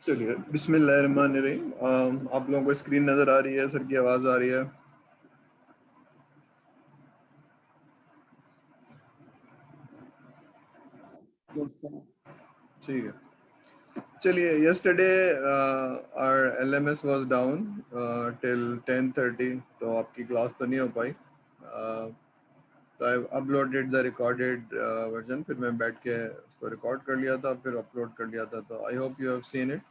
चलिए बिस्मिल्लाहिर्रहमानिर्रहीम। आप लोगों को स्क्रीन नज़र आ रही है, सर की आवाज़ आ रही है? ठीक है। चलिए, yesterday our LMS was down till 10:30, तो आपकी क्लास तो नहीं हो पाई। तो I uploaded the recorded version, फिर मैं बैठ के उसको रिकॉर्ड कर लिया था, फिर अपलोड कर लिया था। तो I hope you have seen it.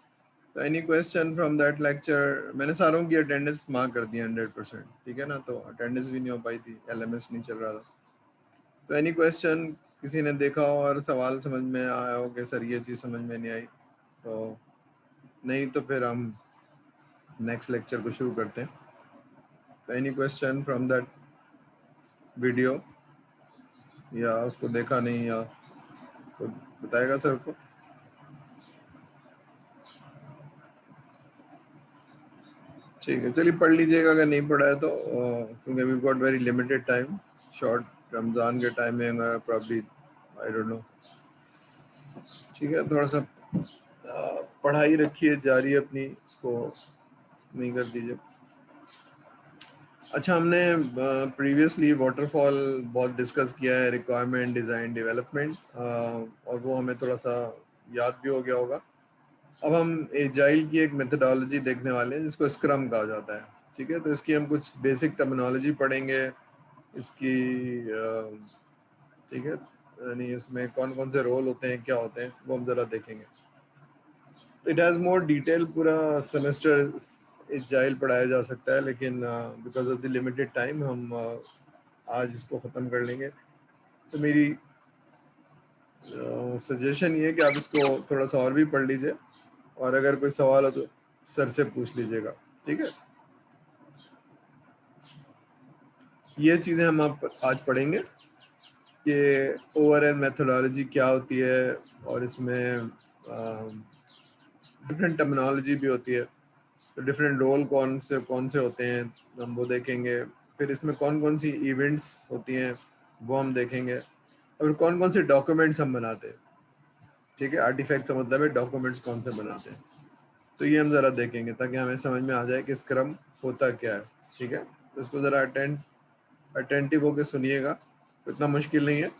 तो any question from that lecture? मैंने सारों की अटेंडेंस मार्क कर दी 100%, ठीक है ना। तो अटेंडेंस भी नहीं हो पाई थी, LMS नहीं चल रहा था। तो एनी क्वेश्चन किसी ने देखा हो और सवाल समझ में आया हो कि सर ये चीज़ समझ में नहीं आई, तो नहीं तो फिर हम नेक्स्ट लेक्चर को शुरू करते हैं। तो any question from that video, या उसको देखा नहीं, या तो बताएगा सर को। ठीक है, चलिए पढ़ लीजिएगा अगर नहीं पढ़ा है तो, क्योंकि we got very limited time, short Ramzan के टाइम में प्रॉब्ली, आई डोंट नो। ठीक है, थोड़ा सा पढ़ाई रखिए जारी अपनी, इसको नहीं कर दीजिए। अच्छा, हमने प्रीवियसली वाटरफॉल बहुत डिस्कस किया है, रिक्वायरमेंट डिज़ाइन डेवलपमेंट, और वो हमें थोड़ा सा याद भी हो गया होगा। अब हम एजाइल की एक मेथडोलॉजी देखने वाले हैं जिसको स्क्रम कहा जाता है। ठीक है, तो इसकी हम कुछ बेसिक टर्मिनोलॉजी पढ़ेंगे इसकी। ठीक है, यानी इसमें कौन कौन से रोल होते हैं, क्या होते हैं, वो हम ज़रा देखेंगे। इट हैज़ मोर डिटेल, पूरा सेमेस्टर एजाइल पढ़ाया जा सकता है, लेकिन because of the limited time हम आज इसको ख़त्म कर लेंगे। तो मेरी सजेशन ये है कि आप इसको थोड़ा सा और भी पढ़ लीजिए, और अगर कोई सवाल हो तो सर से पूछ लीजिएगा। ठीक है, ये चीज़ें हम आप आज पढ़ेंगे कि ओवरऑल मेथोडोलॉजी क्या होती है, और इसमें डिफरेंट टर्मिनोलॉजी भी होती है। तो डिफरेंट रोल कौन से होते हैं हम वो देखेंगे। फिर इसमें कौन कौन सी इवेंट्स होती हैं वो हम देखेंगे, और कौन कौन से डॉक्यूमेंट्स हम बनाते हैं। ठीक है, आर्टिफैक्ट का मतलब है डॉक्यूमेंट्स कौन से बनाते हैं। तो ये हम ज़रा देखेंगे ताकि हमें समझ में आ जाए कि स्क्रम होता क्या है। ठीक है, तो इसको ज़रा अटेंटिव होकर सुनिएगा, इतना मुश्किल नहीं है।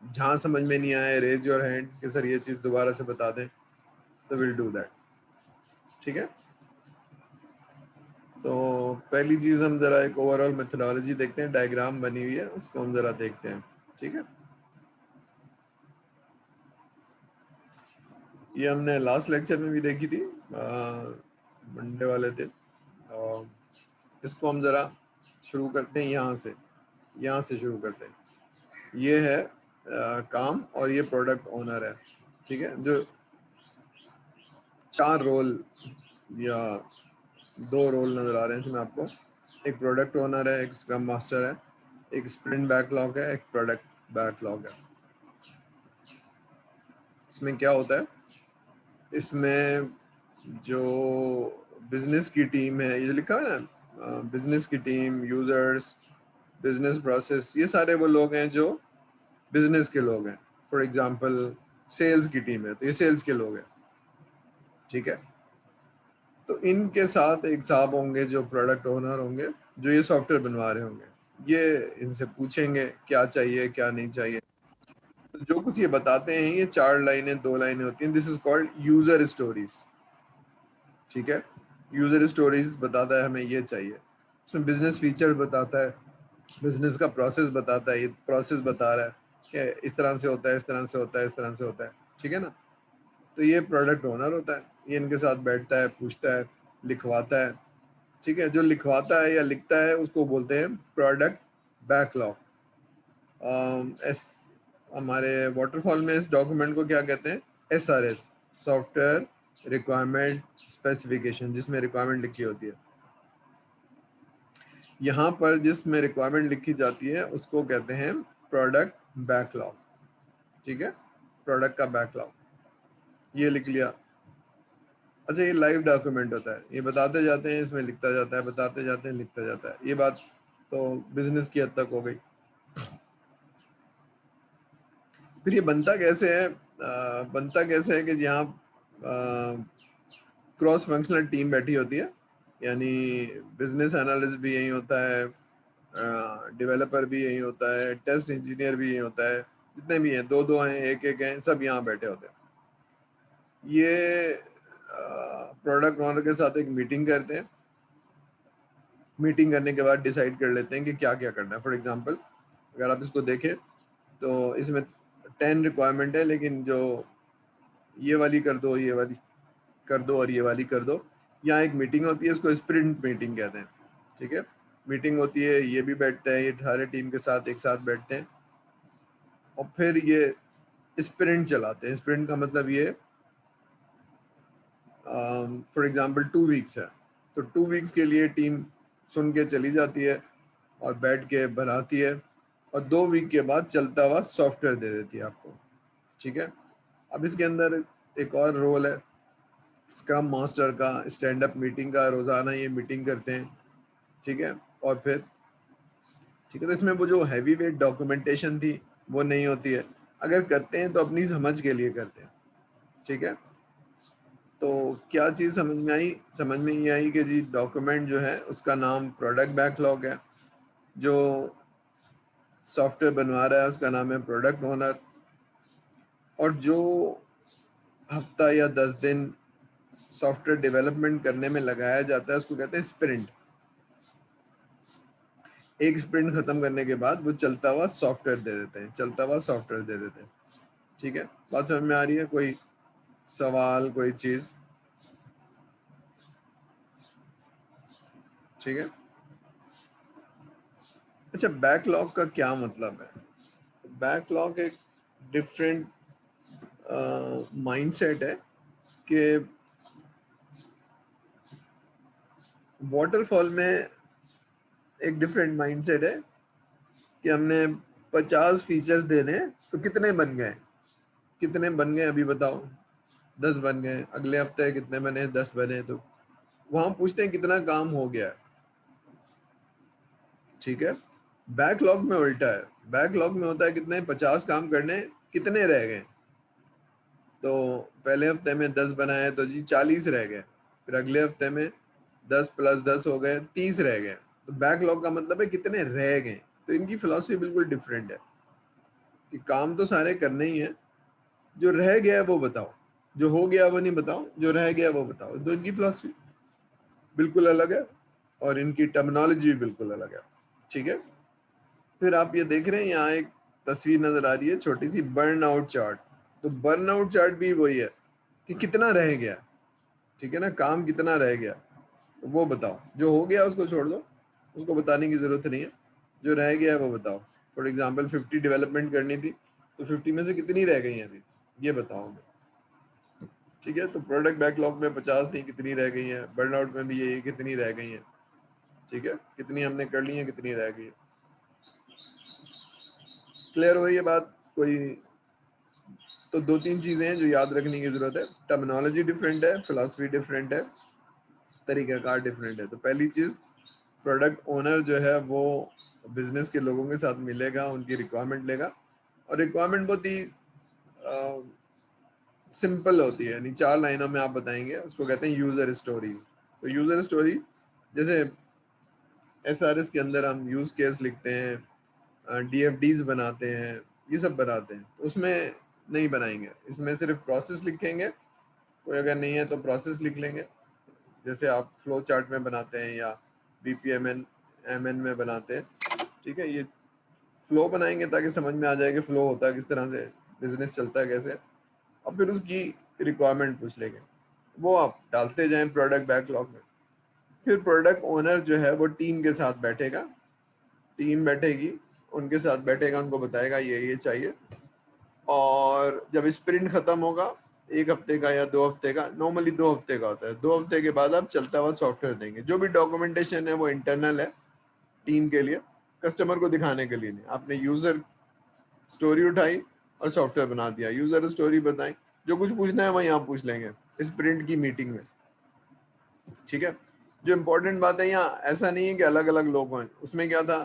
जहाँ समझ में नहीं आए रेज योर हैंड कि सर ये चीज़ दोबारा से बता दें, तो विल डू दैट। ठीक है, तो पहली चीज़ हम ज़रा एक ओवरऑल मेथडोलॉजी देखते हैं, डायग्राम बनी हुई है उसको हम ज़रा देखते हैं। ठीक है, ये हमने लास्ट लेक्चर में भी देखी थी, मंडे वाले दिन। इसको हम ज़रा शुरू करते हैं यहाँ से शुरू करते हैं। ये है काम, और ये प्रोडक्ट ओनर है। ठीक है, जो 4 रोल या 2 रोल नज़र आ रहे हैं इसमें आपको। एक प्रोडक्ट ओनर है, एक स्क्रम मास्टर है, एक स्प्रिंट बैकलॉग है, एक प्रोडक्ट बैकलॉग है। इसमें क्या होता है, इसमें जो बिजनेस की टीम है, ये लिखा है ना, बिजनेस की टीम, यूजर्स, बिजनेस प्रोसेस, ये सारे वो लोग हैं जो बिजनेस के लोग हैं। फॉर एग्जांपल सेल्स की टीम है तो ये सेल्स के लोग हैं। ठीक है, तो इनके साथ एक साहब होंगे जो प्रोडक्ट ओनर होंगे, जो ये सॉफ्टवेयर बनवा रहे होंगे। ये इनसे पूछेंगे क्या चाहिए क्या नहीं चाहिए। तो जो कुछ ये बताते हैं, ये 4 लाइनें 2 लाइनें होती हैं, this is called user stories. ठीक है, यूजर स्टोरीज बताता है हमें ये चाहिए। इसमें बिजनेस फीचर बताता है, बिजनेस का प्रोसेस बताता है, ये प्रोसेस बता रहा है कि इस तरह से होता है, इस तरह से होता है, इस तरह से होता है। ठीक है ना, तो ये प्रोडक्ट ओनर होता है, ये इनके साथ बैठता है, पूछता है, लिखवाता है। ठीक है, जो लिखवाता है या लिखता है उसको बोलते हैं प्रोडक्ट बैकलॉग। एस हमारे वाटरफॉल में इस डॉक्यूमेंट को क्या कहते हैं, SRS, सॉफ्टवेयर रिक्वायरमेंट स्पेसिफिकेशन, जिसमें रिक्वायरमेंट लिखी होती है। यहाँ पर जिसमें रिक्वायरमेंट लिखी जाती है उसको कहते हैं प्रोडक्ट बैकलॉग। ठीक है, प्रोडक्ट का बैकलॉग ये लिख लिया। अच्छा, ये लाइव डॉक्यूमेंट होता है, ये बताते जाते हैं, इसमें लिखता जाता है, बताते जाते हैं, लिखता जाता है। ये बात तो बिजनेस की हद तक हो गई। फिर ये बनता कैसे है, बनता कैसे है कि यहाँ क्रॉस फंक्शनल टीम बैठी होती है, यानी बिजनेस एनालिस्ट भी यही होता है, डेवलपर भी यही होता है, टेस्ट इंजीनियर भी यही होता है, जितने भी हैं, दो दो हैं, एक एक हैं, सब यहाँ बैठे होते हैं। ये प्रोडक्ट ओनर के साथ एक मीटिंग करते हैं। मीटिंग करने के बाद डिसाइड कर लेते हैं कि क्या क्या करना है। फॉर एग्जांपल अगर आप इसको देखें तो इसमें 10 रिक्वायरमेंट है, लेकिन जो ये वाली कर दो, ये वाली कर दो और ये वाली कर दो, यहाँ एक मीटिंग होती है, इसको स्प्रिंट मीटिंग कहते हैं। ठीक है, मीटिंग होती है, ये भी बैठते हैं, ये सारे टीम के साथ एक साथ बैठते हैं और फिर ये स्प्रिंट चलाते हैं। स्प्रिंट का मतलब ये, फॉर एग्जांपल 2 वीक्स है, तो 2 वीक्स के लिए टीम सुन के चली जाती है और बैठ के बनाती है और 2 वीक के बाद चलता हुआ सॉफ्टवेयर दे देती है आपको। ठीक है, अब इसके अंदर एक और रोल है स्क्रम मास्टर का, स्टैंड अप मीटिंग का, रोजाना ये मीटिंग करते हैं। ठीक है, और फिर ठीक है, तो इसमें वो जो हैवी वेट डॉक्यूमेंटेशन थी वो नहीं होती है, अगर करते हैं तो अपनी समझ के लिए करते हैं। ठीक है, तो क्या चीज़ समझ में आई? समझ में ये आई कि जी डॉक्यूमेंट जो है उसका नाम प्रोडक्ट बैकलॉग है, जो सॉफ्टवेयर बनवा रहा है उसका नाम है प्रोडक्ट ओनर, और जो हफ्ता या 10 दिन सॉफ्टवेयर डेवलपमेंट करने में लगाया जाता है उसको कहते हैं स्प्रिंट। एक स्प्रिंट खत्म करने के बाद वो चलता हुआ सॉफ्टवेयर दे देते हैं, चलता हुआ सॉफ्टवेयर दे देते हैं। ठीक है, बात समझ में आ रही है? कोई सवाल, कोई चीज? ठीक है, अच्छा, बैकलॉग का क्या मतलब है? बैकलॉग एक डिफरेंट माइंडसेट है कि वाटरफॉल में एक डिफरेंट माइंडसेट है कि हमने 50 फीचर्स देने हैं, तो कितने बन गए? कितने बन गए अभी बताओ? 10 बन गए। अगले हफ्ते कितने बने? 10 बने। तो वहां पूछते हैं कितना काम हो गया है। ठीक है, बैकलॉग में उल्टा है। बैकलॉग में होता है कितने 50 काम करने, कितने रह गए? तो पहले हफ्ते में 10 बनाए तो जी 40 रह गए, फिर अगले हफ्ते में 10 + 10 हो गए, 30 रह गए। तो बैकलॉग का मतलब है कितने रह गए। तो इनकी फिलॉसफी बिल्कुल डिफरेंट है कि काम तो सारे करने ही है, जो रह गया है वो बताओ, जो हो गया वो नहीं बताओ, जो रह गया वो बताओ। तो इनकी फिलॉसफी बिल्कुल अलग है और इनकी टर्मिनोलॉजी भी बिल्कुल अलग है। ठीक है, फिर आप ये देख रहे हैं यहाँ एक तस्वीर नजर आ रही है छोटी सी, बर्न आउट चार्ट। तो बर्न आउट चार्ट भी वही है कि कितना रह गया। ठीक है ना, काम कितना रह गया तो वो बताओ, जो हो गया उसको छोड़ दो, उसको बताने की जरूरत नहीं है, जो रह गया है वो बताओ। फॉर एग्जाम्पल 50 डेवलपमेंट करनी थी, तो 50 में से कितनी रह गई हैं अभी, ये बताओ हमें। ठीक है, तो प्रोडक्ट बैकलॉग में 50 नहीं, कितनी रह गई हैं? बर्नआउट में भी यही, कितनी रह गई हैं? ठीक है, कितनी हमने कर ली है, कितनी रह गई है? क्लियर हो रही है बात? कोई? तो 2-3 चीजें हैं जो याद रखने की जरूरत है। टर्मिनोलॉजी डिफरेंट है, फिलॉसफी डिफरेंट है, तरीकाकार डिफरेंट है। तो पहली चीज, प्रोडक्ट ओनर जो है वो बिजनेस के लोगों के साथ मिलेगा, उनकी रिक्वायरमेंट लेगा, और रिक्वायरमेंट बहुत ही सिंपल होती है, यानी 4 लाइनों में आप बताएंगे, उसको कहते हैं यूजर स्टोरीज। तो यूजर स्टोरी, जैसे एसआरएस के अंदर हम यूज केस लिखते हैं, डीएफडीज बनाते हैं, ये सब बनाते हैं, तो उसमें नहीं बनाएंगे, इसमें सिर्फ प्रोसेस लिखेंगे। कोई अगर नहीं है तो प्रोसेस लिख लेंगे, जैसे आप फ्लो चार्ट में बनाते हैं या बीपीएमएन एमएन में बनाते हैं। ठीक है, ये फ्लो बनाएंगे ताकि समझ में आ जाए कि फ्लो होता है किस तरह से, बिजनेस चलता है कैसे, और फिर उसकी रिक्वायरमेंट पूछ लेंगे, वो आप डालते जाएं प्रोडक्ट बैकलॉग में। फिर प्रोडक्ट ओनर जो है वो टीम के साथ बैठेगा, टीम बैठेगी, उनके साथ बैठेगा, उनको बताएगा ये चाहिए, और जब स्प्रिंट खत्म होगा, 1 हफ्ते का या 2 हफ्ते का, नॉर्मली 2 हफ्ते का होता है, 2 हफ्ते के बाद आप चलता हुआ सॉफ्टवेयर देंगे। जो भी डॉक्यूमेंटेशन है वो इंटरनल है टीम के लिए, कस्टमर को दिखाने के लिए नहीं। आपने यूजर स्टोरी उठाई और सॉफ्टवेयर बना दिया, यूजर स्टोरी बताई, जो कुछ पूछना है वही आप पूछ लेंगे स्प्रिंट की मीटिंग में। ठीक है, जो इंपॉर्टेंट बात है यहाँ, ऐसा नहीं है कि अलग अलग लोग हैं। उसमें क्या था,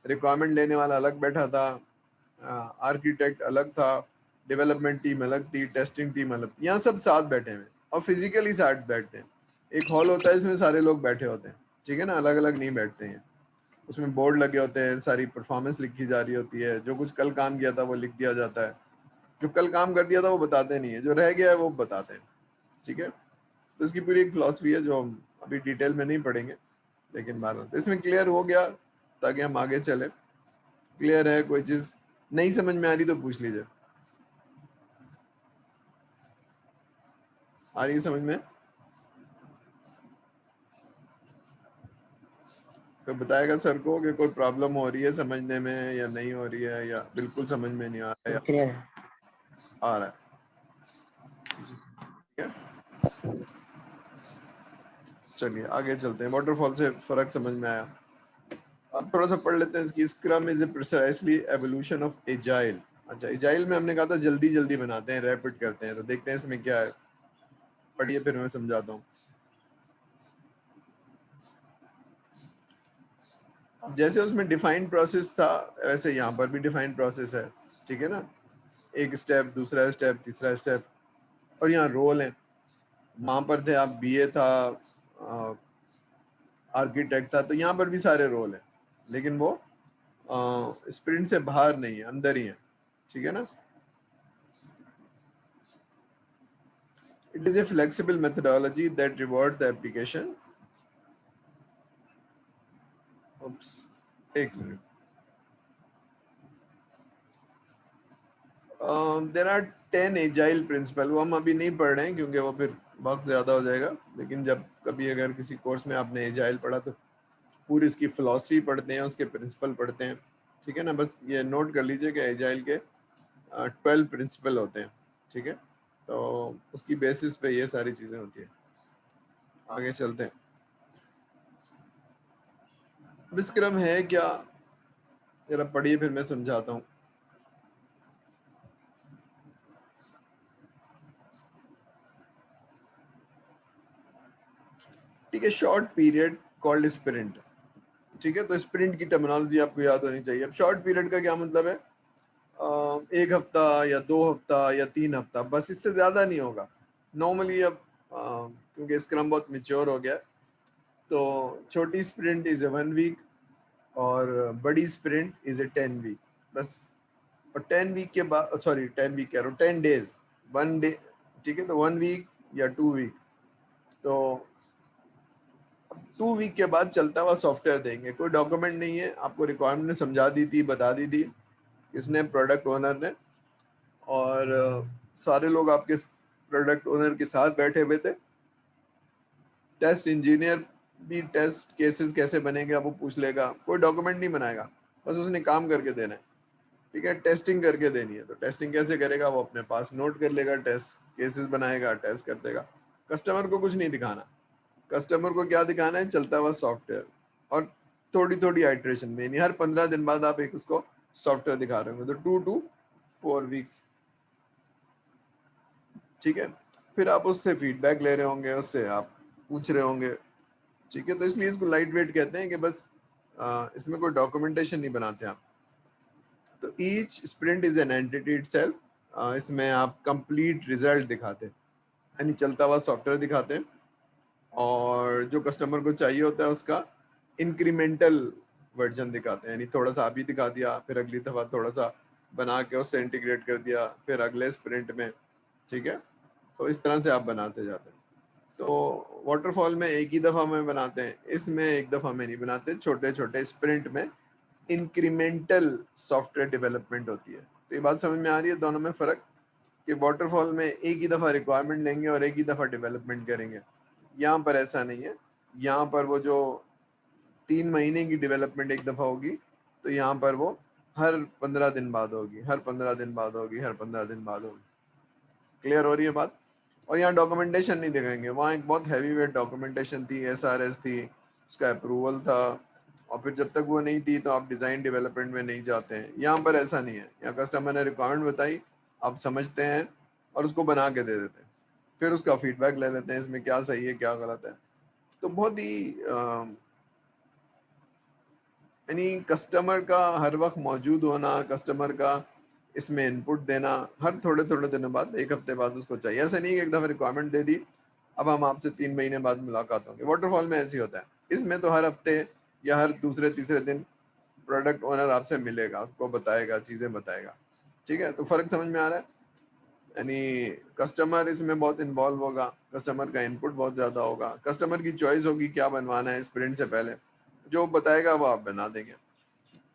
रिक्वायरमेंट लेने वाला अलग बैठा था, आर्किटेक्ट अलग था, डेवलपमेंट टीम अलग थी, टेस्टिंग टीम अलग थी, यहाँ सब साथ बैठे हुए और फिजिकली साथ बैठते हैं। एक हॉल होता है, इसमें सारे लोग बैठे होते हैं, ठीक है ना, अलग अलग नहीं बैठते हैं। उसमें बोर्ड लगे होते हैं, सारी परफॉर्मेंस लिखी जा रही होती है, जो कुछ कल काम किया था वो लिख दिया जाता है, जो कल काम कर दिया था वो बताते नहीं है, जो रह गया है वो बताते हैं, ठीक है। तो इसकी पूरी एक फिलॉसफी है जो हम अभी डिटेल में नहीं पढ़ेंगे, लेकिन बात तो इसमें क्लियर हो गया ताकि हम आगे चले। क्लियर है? कोई चीज नहीं समझ में आ रही तो पूछ लीजिए। आ रही है समझ में? तो बताएगा सर को कि कोई प्रॉब्लम हो रही है समझने में या नहीं हो रही है, या बिल्कुल समझ में नहीं आ रहा है, क्लियर है। आ रहा है। ठीक है, चलिए आगे चलते हैं। वाटरफॉल से फर्क समझ में आया। अब थोड़ा सा पढ़ लेते हैं इसकी। Scrum is a precisely evolution of agile. अच्छा, एजाइल में हमने कहा था जल्दी जल्दी बनाते हैं, रैपिड करते हैं, तो देखते हैं इसमें क्या है। पढ़िए फिर मैं समझाता हूँ। जैसे उसमें डिफाइंड प्रोसेस था वैसे यहाँ पर भी डिफाइंड प्रोसेस है, ठीक है ना। एक स्टेप, दूसरा स्टेप, तीसरा स्टेप, और यहाँ रोल है। वहां पर थे आप बीए था, आर्किटेक्ट था, तो यहाँ पर भी सारे रोल हैं, लेकिन वो स्प्रिंट से बाहर नहीं है, अंदर ही है, ठीक है ना। It is a flexible methodology that reward the application. एक मिनट। There are 10 agile principle. वो हम अभी नहीं पढ़ रहे हैं क्योंकि वो फिर वक्त ज्यादा हो जाएगा, लेकिन जब कभी अगर किसी कोर्स में आपने एजाइल पढ़ा तो पूरी उसकी फिलॉसफी पढ़ते हैं, उसके प्रिंसिपल पढ़ते हैं, ठीक है ना। बस ये नोट कर लीजिए कि एजाइल के 12 प्रिंसिपल होते हैं, ठीक है। तो उसकी बेसिस पे ये सारी चीजें होती है। आगे चलते हैं। विस्क्रम है क्या, जरा पढ़िए फिर मैं समझाता हूँ। ठीक है, शॉर्ट पीरियड कॉल्ड स्प्रिंट, ठीक है। तो स्प्रिंट की टर्मिनोलॉजी आपको याद होनी चाहिए। अब शॉर्ट पीरियड का क्या मतलब है? एक हफ्ता या 2 हफ्ता या 3 हफ्ता, बस, इससे ज्यादा नहीं होगा नॉर्मली। अब क्योंकि स्क्रम बहुत मिच्योर हो गया, तो छोटी स्प्रिंट इज ए 1 वीक और बड़ी स्प्रिंट इज ए 10 वीक, बस। और 10 वीक के बाद, सॉरी 10 वीक कह रहा हूँ, 10 डेज, 1 डे, ठीक है। तो 1 वीक या 2 वीक, तो 2 वीक के बाद चलता हुआ सॉफ्टवेयर देंगे। कोई डॉक्यूमेंट नहीं है, आपको रिक्वायरमेंट ने समझा दी थी, बता दी थी इसने, प्रोडक्ट ओनर ने, और सारे लोग आपके प्रोडक्ट ओनर के साथ बैठे हुए थे। टेस्ट इंजीनियर भी टेस्ट केसेस कैसे बनेंगे वो पूछ लेगा, कोई डॉक्यूमेंट नहीं बनाएगा, बस उसने काम करके देना है, ठीक है। टेस्टिंग करके देनी है, तो टेस्टिंग कैसे करेगा वो अपने पास नोट कर लेगा, टेस्ट केसेस बनाएगा, टेस्ट कर देगा। कस्टमर को कुछ नहीं दिखाना। कस्टमर को क्या दिखाना है? चलता हुआ सॉफ्टवेयर, और थोड़ी थोड़ी आइट्रेशन में, यानी हर 15 दिन बाद आप एक उसको सॉफ्टवेयर दिखा रहे होंगे, तो 2 to 4 वीक्स, ठीक है। फिर आप उससे फीडबैक ले रहे होंगे, उससे आप पूछ रहे होंगे, ठीक है। तो इसलिए इसको लाइट वेट कहते हैं कि बस इसमें कोई डॉक्यूमेंटेशन नहीं बनाते आप। तो each sprint is an entity itself. इसमें आप कंप्लीट रिजल्ट दिखाते हैं, यानी चलता हुआ सॉफ्टवेयर दिखाते हैं, और जो कस्टमर को चाहिए होता है उसका इंक्रीमेंटल वर्जन दिखाते हैं, यानी थोड़ा सा अभी दिखा दिया, फिर अगली दफा थोड़ा सा बना के उससे इंटीग्रेट कर दिया, फिर अगले स्प्रिंट में, ठीक है। तो इस तरह से आप बनाते जाते हैं। तो वाटरफॉल में एक ही दफा में बनाते हैं, इसमें एक दफा में नहीं बनाते, छोटे छोटे स्प्रिंट में इंक्रीमेंटल सॉफ्टवेयर डेवलपमेंट होती है। तो ये बात समझ में आ रही है दोनों में फर्क, कि वाटरफॉल में एक ही दफा रिक्वायरमेंट लेंगे और एक ही दफा डेवलपमेंट करेंगे। यहाँ पर ऐसा नहीं है। यहाँ पर वो जो 3 महीने की डेवलपमेंट एक दफा होगी, तो यहाँ पर वो हर 15 दिन बाद होगी, हर 15 दिन बाद होगी, हर 15 दिन बाद होगी। क्लियर हो रही है बात? और यहाँ डॉक्यूमेंटेशन नहीं दिखाएंगे। वहाँ एक बहुत हैवी वेट डॉक्यूमेंटेशन थी, एसआरएस थी, उसका अप्रूवल था, और फिर जब तक वो नहीं थी तो आप डिज़ाइन डेवलपमेंट में नहीं जाते हैं। यहाँ पर ऐसा नहीं है। यहाँ कस्टमर ने रिक्वायरमेंट बताई, आप समझते हैं और उसको बना के दे देते हैं, फिर उसका फीडबैक ले लेते हैं, इसमें क्या सही है क्या गलत है। तो बहुत ही यानी कस्टमर का हर वक्त मौजूद होना, कस्टमर का इसमें इनपुट देना हर थोड़े थोड़े दिनों बाद, एक हफ्ते बाद उसको चाहिए। ऐसा नहीं कि एक दफा रिक्वायरमेंट दे दी अब हम आपसे 3 महीने बाद मुलाकात होंगे। वाटरफॉल में ऐसे ही होता है। इसमें तो हर हफ्ते या हर दूसरे तीसरे दिन प्रोडक्ट ओनर आपसे मिलेगा, आपको बताएगा, चीजें बताएगा। ठीक है, तो फर्क समझ में आ रहा है? यानी कस्टमर इसमें बहुत इन्वॉल्व होगा, कस्टमर का इनपुट बहुत ज्यादा होगा, कस्टमर की चॉइस होगी क्या बनवाना है स्प्रिंट से पहले, जो बताएगा वो आप बना देंगे।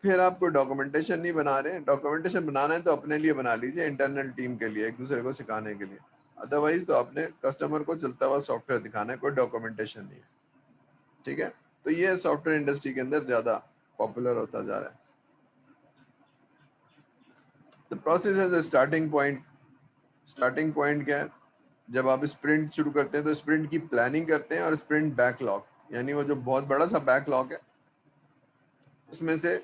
फिर आप कोई डॉक्यूमेंटेशन नहीं बना रहे, डॉक्यूमेंटेशन बनाना है तो अपने लिए बना लीजिए, इंटरनल टीम के लिए, एक दूसरे को सिखाने के लिए। अदरवाइज तो आपने कस्टमर को चलता हुआ सॉफ्टवेयर दिखाना है, कोई डॉक्यूमेंटेशन नहीं है। ठीक है, तो ये सॉफ्टवेयर इंडस्ट्री के अंदर ज्यादा पॉपुलर होता जा रहा है। The process as a starting point. Starting point क्या है? जब आप स्प्रिंट शुरू करते हैं तो स्प्रिंट की प्लानिंग करते हैं, और स्प्रिंट बैकलॉग, यानी वो जो बहुत बड़ा सा बैकलॉग है उसमें से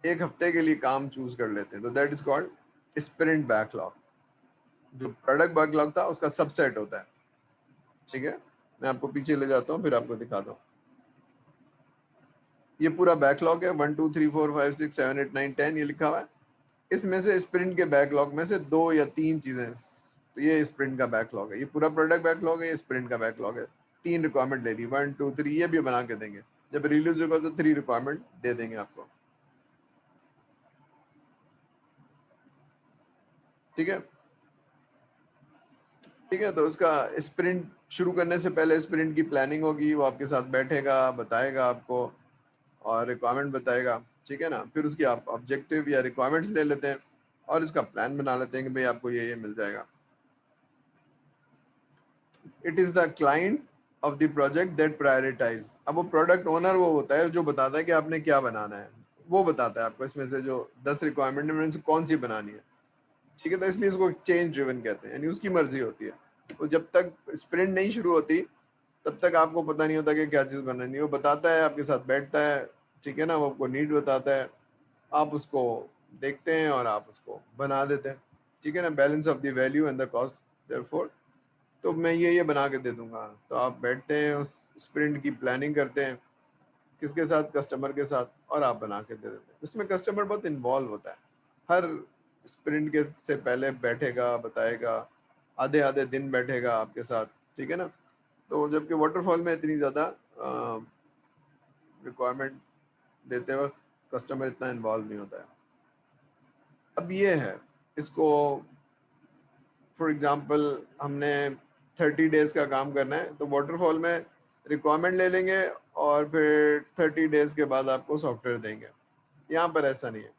एक हफ्ते के लिए काम चूज कर लेते हैं, तो that is called sprint backlog. जो प्रोडक्ट बैकलॉग था उसका सबसेट होता है। ठीक है, मैं आपको पीछे ले जाता हूँ फिर आपको दिखाता हूँ। ये पूरा बैकलॉग है, 1 2 3 4 5 6 7 8 9 10 ये लिखा हुआ है। इसमें से स्प्रिंट के बैकलॉग में से 2 या 3 चीजें, तो ये स्प्रिंट का बैकलॉग है। ये पूरा प्रोडक्ट बैकलॉग है, ये स्प्रिंट का बैकलॉग है। 3 रिक्वायरमेंट ले ली, 1 2 3, ये भी बना के देंगे। जब रिलीज होगा तो 3 रिक्वायरमेंट दे देंगे आपको। ठीक है, ठीक है, तो उसका स्प्रिंट शुरू करने से पहले स्प्रिंट की प्लानिंग होगी, वो आपके साथ बैठेगा, बताएगा आपको और रिक्वायरमेंट बताएगा। ठीक है ना, फिर उसकी आप ऑब्जेक्टिव या रिक्वायरमेंट्स ले लेते हैं और इसका प्लान बना लेते हैं कि भाई आपको ये मिल जाएगा। It is the client of the project that prioritize. अब वो प्रोडक्ट ओनर वो होता है जो बताता है कि आपने क्या बनाना है, वो बताता है आपको इसमें से जो 10 रिक्वायरमेंट में से कौन सी बनानी है। ठीक है, तो इसलिए इसको चेंज ड्रिवन कहते हैं, यानी उसकी मर्जी होती है। तो जब तक स्प्रिंट नहीं शुरू होती तब तक आपको पता नहीं होता कि क्या चीज़ बनानी है। वो बताता है, आपके साथ बैठता है, ठीक है ना, वो आपको नीड बताता है, आप उसको देखते हैं और आप उसको बना देते हैं। ठीक है ना, balance of the value and the cost therefore. तो मैं ये बना के दे दूंगा, तो आप बैठते हैं उस स्प्रिंट की प्लानिंग करते हैं, किसके साथ? कस्टमर के साथ, और आप बना के दे देते हैं। इसमें कस्टमर बहुत इन्वॉल्व होता है, हर स्प्रिंट के से पहले बैठेगा, बताएगा, आधे आधे दिन बैठेगा आपके साथ। ठीक है ना, तो जबकि वाटरफॉल में इतनी ज़्यादा रिक्वायरमेंट देते वक्त कस्टमर इतना इन्वॉल्व नहीं होता है। अब ये है, इसको फॉर एग्जांपल हमने 30 डेज का काम करना है, तो वाटरफॉल में रिक्वायरमेंट ले लेंगे और फिर 30 डेज के बाद आपको सॉफ्टवेयर देंगे। यहाँ पर ऐसा नहीं है,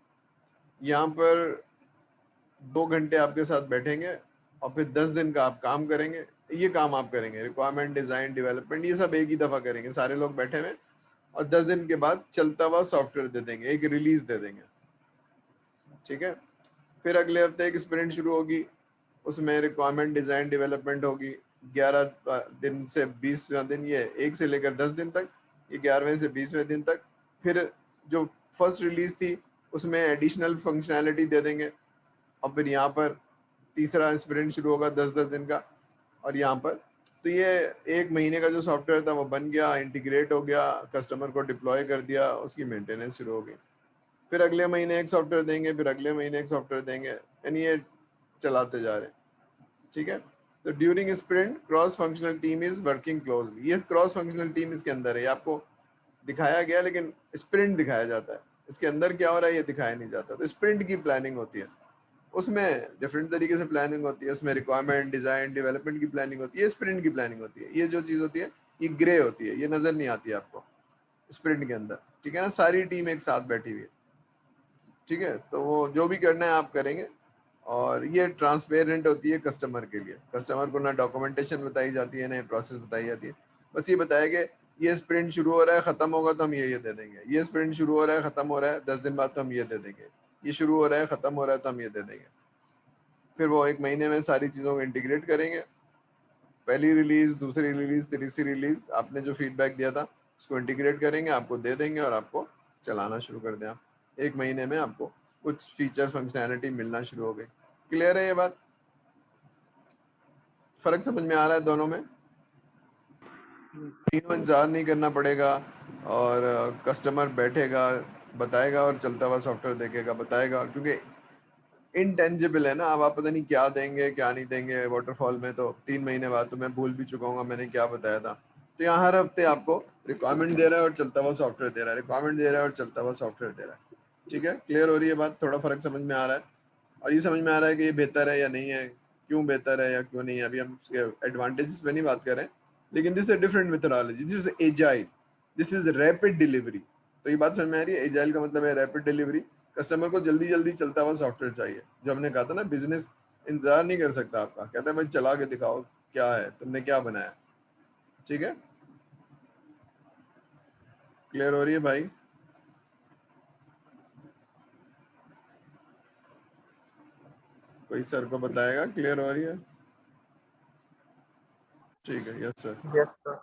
यहाँ पर 2 घंटे आपके साथ बैठेंगे और फिर 10 दिन का आप काम करेंगे। ये काम आप करेंगे, रिक्वायरमेंट, डिजाइन, डेवलपमेंट, ये सब एक ही दफा करेंगे, सारे लोग बैठे हुए, और 10 दिन के बाद चलता हुआ सॉफ्टवेयर दे देंगे, एक रिलीज दे देंगे। ठीक है, फिर अगले हफ्ते एक स्प्रिंट शुरू होगी, उसमें रिक्वायरमेंट, डिजाइन, डेवलपमेंट होगी। 11 दिन से 20वां दिन, ये 1 से लेकर 10 दिन तक, ये 11वें से 20वें दिन तक। फिर जो फर्स्ट रिलीज थी उसमें एडिशनल फंक्शनैलिटी दे देंगे, और फिर यहाँ पर तीसरा स्प्रिंट शुरू होगा 10-10 दिन का। और यहाँ पर तो ये 1 महीने का जो सॉफ्टवेयर था वो बन गया, इंटीग्रेट हो गया, कस्टमर को डिप्लॉय कर दिया, उसकी मेंटेनेंस शुरू हो गई। फिर अगले महीने एक सॉफ्टवेयर देंगे, फिर अगले महीने एक सॉफ्टवेयर देंगे, यानी ये चलाते जा रहे हैं। ठीक है, तो during sprint cross functional team is working closely. ये क्रॉस फंक्शनल टीम इसके अंदर है, ये आपको दिखाया गया, लेकिन स्प्रिंट दिखाया जाता है, इसके अंदर क्या हो रहा है ये दिखाया नहीं जाता। तो स्प्रिंट की प्लानिंग होती है, उसमें डिफरेंट तरीके से प्लानिंग होती है, उसमें रिक्वायरमेंट, डिजाइन, डेवलपमेंट की प्लानिंग होती है, स्प्रिंट की प्लानिंग होती है। ये जो चीज़ होती है ये ग्रे होती है, ये नजर नहीं आती है आपको स्प्रिंट के अंदर। ठीक है ना, सारी टीम एक साथ बैठी हुई है। ठीक है, तो वो जो भी करना है आप करेंगे, और ये ट्रांसपेरेंट होती है कस्टमर के लिए। कस्टमर को ना डॉक्यूमेंटेशन बताई जाती है, ना प्रोसेस बताई जाती है, बस ये बताया कि ये स्प्रिंट शुरू हो रहा है, खत्म होगा तो हम ये दे देंगे, ये स्प्रिंट शुरू हो रहा है, खत्म हो रहा है 10 दिन बाद तो हम ये दे देंगे, ये शुरू हो रहा है, खत्म हो रहा है तो हम ये दे देंगे। फिर वो 1 महीने में सारी चीज़ों को इंटीग्रेट करेंगे, पहली रिलीज, दूसरी रिलीज, तीसरी रिलीज, आपने जो फीडबैक दिया था उसको इंटीग्रेट करेंगे, आपको दे देंगे और आपको चलाना शुरू कर दें। आप 1 महीने में आपको कुछ फीचर्स, फंक्शनैलिटी मिलना शुरू हो गई। क्लियर है ये बात? फर्क समझ में आ रहा है दोनों में? तीनों इंतजार नहीं करना पड़ेगा, और कस्टमर बैठेगा, बताएगा और चलता हुआ सॉफ्टवेयर देखेगा, बताएगा, क्योंकि इनटेंजिबल है ना, अब आप पता नहीं क्या देंगे क्या नहीं देंगे। वाटरफॉल में तो 3 महीने बाद तो मैं भूल भी चुका हूँ मैंने क्या बताया था। तो यहाँ हर हफ्ते आपको रिक्वायरमेंट दे रहा है और चलता हुआ सॉफ्टवेयर दे रहा है, रिक्वायरमेंट दे रहा है और चलता हुआ सॉफ्टवेयर दे रहा है। ठीक है, क्लियर हो रही है बात? थोड़ा फर्क समझ में आ रहा है? और ये समझ में आ रहा है कि ये बेहतर है या नहीं है, क्यों बेहतर है या क्यों नहीं है। अभी हम उसके एडवांटेजेस पे नहीं बात कर रहे हैं, लेकिन this is different methodology, this is agile, this is rapid delivery. तो ये बात समझ में आ रही है? एजाइल का मतलब है रैपिड डिलीवरी। कस्टमर को जल्दी जल्दी चलता हुआ सॉफ्टवेयर चाहिए। जो हमने कहा था ना, बिजनेस इंतजार नहीं कर सकता आपका, कहता है भाई चला के दिखाओ क्या है, तुमने क्या बनाया। ठीक है, क्लियर हो रही है भाई? कोई सर को बताएगा क्लियर हो रही है? ठीक है, यस सर। Yes sir.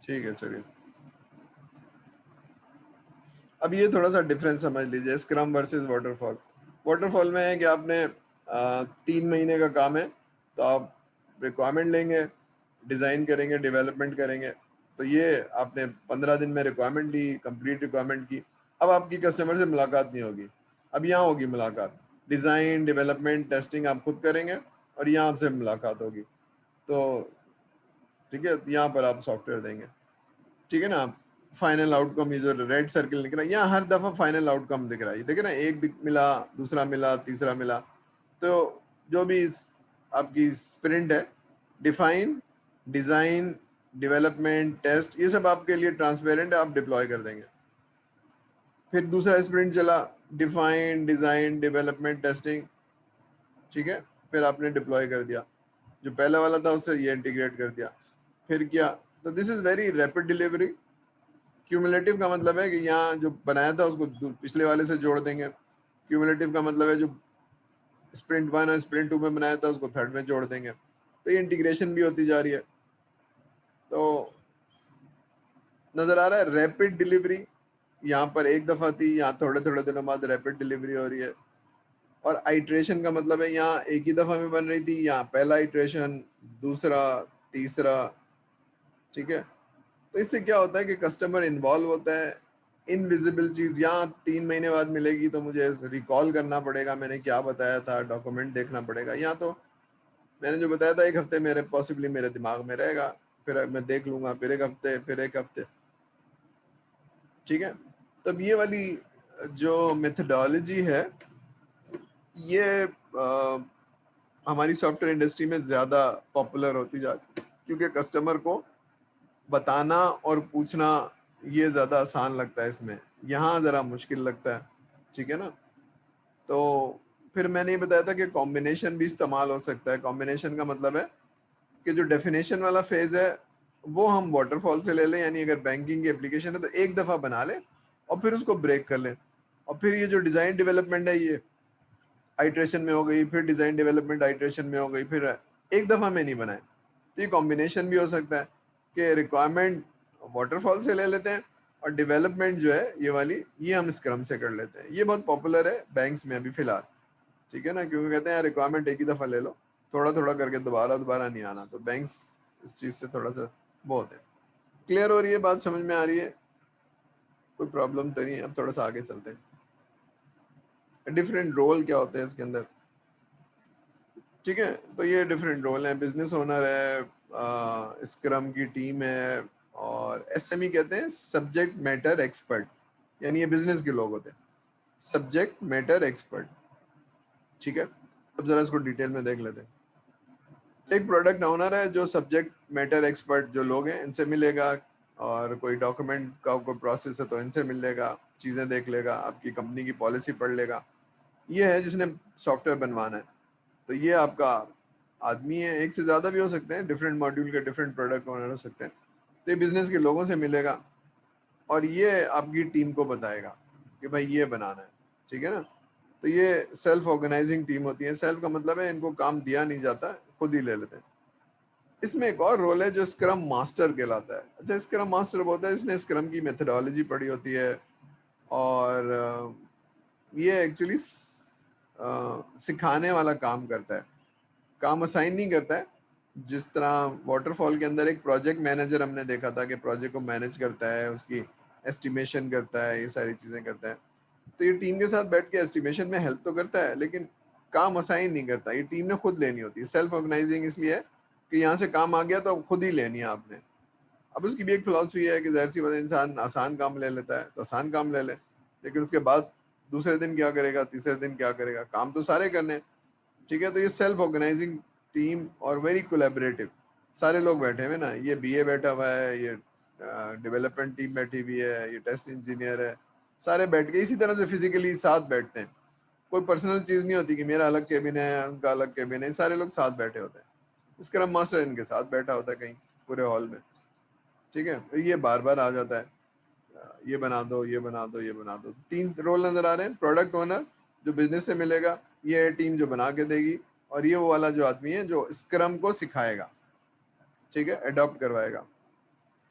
ठीक है, चलिए। अब ये थोड़ा सा डिफरेंस समझ लीजिए, स्क्रम वर्सेस वाटरफॉल। वाटरफॉल में है कि आपने 3 महीने का काम है, तो आप रिक्वायरमेंट लेंगे, डिज़ाइन करेंगे, डेवलपमेंट करेंगे। तो ये आपने 15 दिन में रिक्वायरमेंट ली, कंप्लीट रिक्वायरमेंट की। अब आपकी कस्टमर से मुलाकात नहीं होगी, अब यहाँ होगी मुलाकात। डिज़ाइन डेवलपमेंट टेस्टिंग आप खुद करेंगे और यहाँ आपसे मुलाकात होगी। तो ठीक है, यहाँ पर आप सॉफ्टवेयर देंगे। ठीक है ना? फाइनल आउटकम, ये जो रेड सर्किल दिख रहा है यहाँ, हर दफा फाइनल आउटकम दिख रहा है। देखिए ना, मिला, दूसरा मिला, तीसरा मिला। तो जो भी आपकी स्प्रिंट है, डिफाइन, डिजाइन, डेवलपमेंट, टेस्ट, ये सब आपके लिए ट्रांसपेरेंट है, आप डिप्लॉय कर देंगे। फिर दूसरा स्प्रिंट चला, डिफाइन, डिजाइन, डेवलपमेंट, टेस्टिंग। ठीक है, फिर आपने डिप्लॉय कर दिया। जो पहला वाला था उससे ये इंटीग्रेट कर दिया। फिर क्या? तो this is very rapid delivery. Cumulative का मतलब है कि यहाँ जो बनाया था उसको पिछले वाले से जोड़ देंगे। क्यूमुलेटिव का मतलब है जो स्प्रिंट 1 और स्प्रिंट 2 में बनाया था उसको थर्ड में जोड़ देंगे। तो ये इंटीग्रेशन भी होती जा रही है। तो नजर आ रहा है रैपिड डिलीवरी, यहाँ पर एक दफा थी, यहाँ थोड़े थोड़े दिनों बाद रैपिड डिलीवरी हो रही है। और आइट्रेशन का मतलब है यहाँ एक ही दफा में बन रही थी, यहाँ पहला आइट्रेशन, दूसरा, तीसरा। ठीक है, तो इससे क्या होता है कि कस्टमर इन्वॉल्व होता है। इनविजिबल चीज यहाँ 3 महीने बाद मिलेगी तो मुझे रिकॉल करना पड़ेगा मैंने क्या बताया था, डॉक्यूमेंट देखना पड़ेगा। यहाँ तो मैंने जो बताया था एक हफ्ते मेरे पॉसिबली मेरे दिमाग में रहेगा, फिर मैं देख लूंगा, फिर एक हफ्ते, फिर एक हफ्ते। ठीक है, तब ये वाली जो मेथडोलॉजी है ये हमारी सॉफ्टवेयर इंडस्ट्री में ज्यादा पॉपुलर होती जा रही है, क्योंकि कस्टमर को बताना और पूछना ये ज्यादा आसान लगता है इसमें, यहाँ जरा मुश्किल लगता है। ठीक है ना? तो फिर मैंने ये बताया था कि कॉम्बिनेशन भी इस्तेमाल हो सकता है। कॉम्बिनेशन का मतलब है कि जो डेफिनेशन वाला फेज है वो हम वाटरफॉल से ले लें, यानी अगर बैंकिंग की एप्लीकेशन है तो एक दफा बना लें और फिर उसको ब्रेक कर लें। और फिर ये जो डिजाइन डेवलपमेंट है ये आइट्रेशन में हो गई, फिर डिजाइन डेवलपमेंट आइट्रेशन में हो गई, फिर एक दफा में नहीं बनाए। तो ये कॉम्बिनेशन भी हो सकता है कि रिक्वायरमेंट वाटरफॉल से ले लेते हैं और डेवलपमेंट जो है ये वाली ये हम स्क्रम से कर लेते हैं। ये बहुत पॉपुलर है बैंक्स में अभी फिलहाल। ठीक है ना? क्योंकि कहते हैं रिक्वायरमेंट एक ही दफा ले लो, थोड़ा थोड़ा करके दोबारा दोबारा नहीं आना। तो बैंक्स इस चीज से थोड़ा सा बहुत है। क्लियर हो रही है बात? समझ में आ रही है? कोई प्रॉब्लम तो नहीं है? अब थोड़ा सा आगे चलते हैं, डिफरेंट रोल क्या होते हैं इसके अंदर। ठीक है, तो ये डिफरेंट रोल है। बिजनेस ओनर है, स्क्रम की टीम है, और एसएमई कहते हैं सब्जेक्ट मैटर एक्सपर्ट, यानी ये बिजनेस के लोग होते हैं, सब्जेक्ट मैटर एक्सपर्ट। ठीक है, अब जरा इसको डिटेल में देख लेते हैं। एक प्रोडक्ट ओनर है जो सब्जेक्ट मैटर एक्सपर्ट जो लोग हैं इनसे मिलेगा, और कोई डॉक्यूमेंट का कोई प्रोसेस है तो इनसे मिल लेगा, चीज़ें देख लेगा, आपकी कंपनी की पॉलिसी पढ़ लेगा। ये है जिसने सॉफ्टवेयर बनवाना है। तो ये आपका आदमी है, एक से ज़्यादा भी हो सकते हैं, डिफरेंट मॉड्यूल के डिफरेंट प्रोडक्ट ओनर हो सकते हैं। तो ये बिजनेस के लोगों से मिलेगा और ये आपकी टीम को बताएगा कि भाई ये बनाना है। ठीक है ना? तो ये सेल्फ ऑर्गेनाइजिंग टीम होती है। सेल्फ का मतलब है इनको काम दिया नहीं जाता, खुद ही ले लेते हैं। इसमें एक और रोल है जो स्क्रम मास्टर कहलाता है। अच्छा, स्क्रम मास्टर बोलता है इसने स्क्रम की मेथडोलॉजी पढ़ी होती है, और ये एक्चुअली सिखाने वाला काम करता है, काम असाइन नहीं करता है। जिस तरह वाटरफॉल के अंदर एक प्रोजेक्ट मैनेजर हमने देखा था कि प्रोजेक्ट को मैनेज करता है, उसकी एस्टिमेशन करता है, ये सारी चीज़ें करता है। तो ये टीम के साथ बैठ के एस्टिमेशन में हेल्प तो करता है, लेकिन काम असाइन नहीं करता, ये टीम ने खुद लेनी होती है। सेल्फ ऑर्गेनाइजिंग इसलिए है कि यहाँ से काम आ गया तो खुद ही लेनी है आपने। अब उसकी भी एक फिलॉसफी है कि जाहिर सी बात है, इंसान आसान काम ले लेता है तो आसान काम ले ले, लेकिन उसके बाद दूसरे दिन क्या करेगा, तीसरे दिन क्या करेगा, काम तो सारे करने हैं। ठीक है, तो ये सेल्फ ऑर्गेनाइजिंग टीम और वेरी कोलैबोरेटिव, सारे लोग बैठे हुए ना, ये बीए बैठा हुआ है, ये डेवलपमेंट टीम बैठी हुई है, ये टेस्ट इंजीनियर है, सारे बैठ के इसी तरह से फिजिकली साथ बैठते हैं। कोई पर्सनल चीज नहीं होती कि मेरा अलग केबिन है उनका अलग केबिन है, सारे लोग साथ बैठे होते हैं। स्क्रम मास्टर इनके साथ बैठा होता है कहीं पूरे हॉल में। ठीक है, तो ये बार बार आ जाता है, ये बना दो, ये बना दो, ये बना दो। 3 रोल नजर आ रहे हैं। प्रोडक्ट ओनर जो बिजनेस से मिलेगा, ये है टीम जो बना के देगी, और ये वो वाला जो आदमी है जो स्क्रम को सिखाएगा, ठीक है, अडॉप्ट करवाएगा।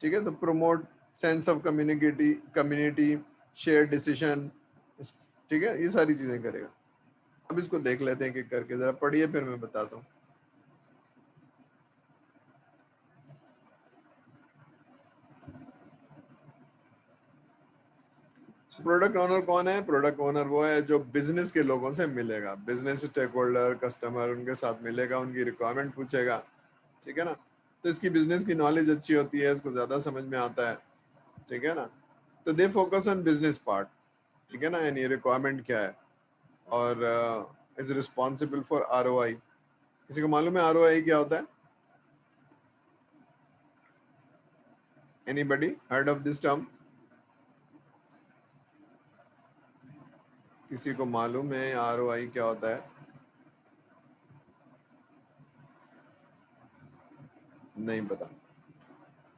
ठीक है, तो promote sense of community community, share decision, ठीक है, ये सारी चीजें करेगा। अब इसको देख लेते हैं कि करके, जरा पढ़िए फिर मैं बताता हूँ। प्रोडक्ट ओनर कौन है? प्रोडक्ट ओनर वो है जो बिजनेस के लोगों से मिलेगा, बिजनेस स्टेक होल्डर, कस्टमर, उनके साथ मिलेगा, उनकी रिक्वायरमेंट पूछेगा। ठीक है ना, तो इसकी बिजनेस की नॉलेज अच्छी होती है, इसको ज्यादा समझ में आता है। ठीक है ना, तो they focus on business part. ठीक है ना, यानी रिक्वायरमेंट क्या है, और इज रिस्पॉन्सिबल फॉर आरओआई। किसी को मालूम है आरओआई क्या होता है? Anybody heard of this term? किसी को मालूम है आरओआई क्या होता है? नहीं पता?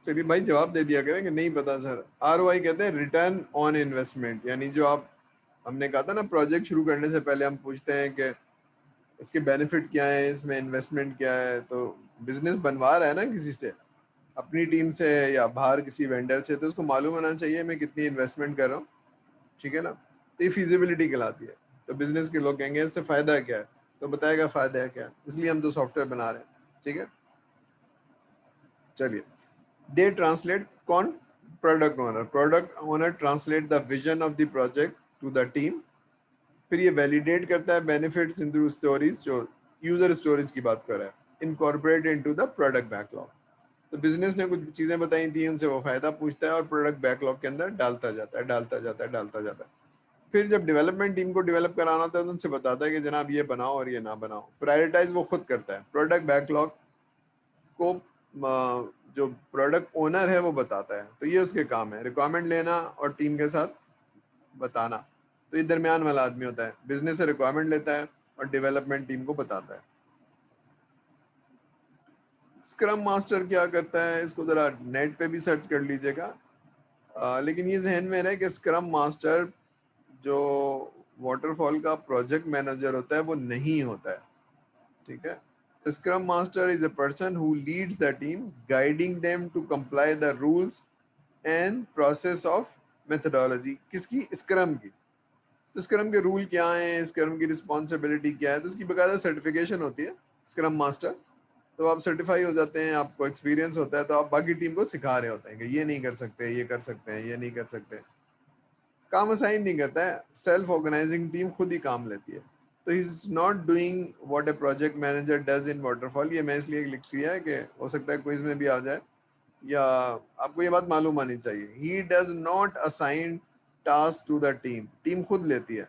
चलिए भाई जवाब दे दिया करें कि नहीं पता सर। आरओआई कहते हैं रिटर्न ऑन इन्वेस्टमेंट, यानी जो आप, हमने कहा था ना प्रोजेक्ट शुरू करने से पहले हम पूछते हैं कि इसके बेनिफिट क्या है, इसमें इन्वेस्टमेंट क्या है। तो बिजनेस बनवा रहा है ना किसी से, अपनी टीम से या बाहर किसी वेंडर से, तो उसको मालूम होना चाहिए मैं कितनी इन्वेस्टमेंट कर रहा हूँ। ठीक है ना, तो ये फिजिबिलिटी कहलाती है। तो बिजनेस के लोग कहेंगे इससे फायदा क्या है, तो बताएगा फायदा है क्या, इसलिए हम तो सॉफ्टवेयर बना रहे हैं। ठीक है, चलिए। दे ट्रांसलेट कौन? Product owner translate the vision of the project to the team. फिर ये वैलिडेट करता है बेनिफिट्स इनटू स्टोरीज, जो यूजर स्टोरीज की बात कर रहा है, incorporate into the product backlog. तो बिजनेस ने कुछ चीजें बताई थी, उनसे वो फायदा पूछता है और प्रोडक्ट बैकलॉग के अंदर डालता जाता है, डालता जाता है, डालता जाता है। फिर जब डेवलपमेंट टीम को डेवलप कराना होता है तो उनसे बताता है कि जनाब ये बनाओ और ये ना बनाओ। प्रायोरिटाइज वो खुद करता है। प्रोडक्ट बैकलॉग को जो प्रोडक्ट ओनर है वो बताता है, तो ये उसके काम है, रिक्वायरमेंट लेना और टीम के साथ बताना। तो ये दरमियान वाला आदमी होता है, बिजनेस से रिक्वायरमेंट लेता है और डेवलपमेंट टीम को बताता है। स्क्रम मास्टर क्या करता है, इसको जरा नेट पे भी सर्च कर लीजिएगा। लेकिन ये जहन में रहे कि स्क्रम मास्टर जो वाटरफॉल का प्रोजेक्ट मैनेजर होता है वो नहीं होता है। ठीक है, scrum master is a person who leads the team, guiding them to comply the rules and process of methodology. किसकी? स्क्रम की। तो स्क्रम के रूल क्या हैं, स्क्रम की रिस्पॉन्सिबिलिटी क्या है, तो उसकी बकायदा सर्टिफिकेशन होती है स्क्रम मास्टर। तो आप सर्टिफाई हो जाते हैं, आपको एक्सपीरियंस होता है, तो आप बाकी टीम को सिखा रहे होते हैं कि ये नहीं कर सकते, ये कर सकते हैं, ये नहीं कर सकते। काम असाइन नहीं करता है, सेल्फ ऑर्गेनाइजिंग टीम खुद ही काम लेती है। तो he is not doing what A project manager does in waterfall. ये मैं इसलिए लिख दिया है कि हो सकता है क्विज में भी आ जाए, या आपको ये बात मालूम आनी चाहिए। He does not assign task to the team, team खुद लेती है।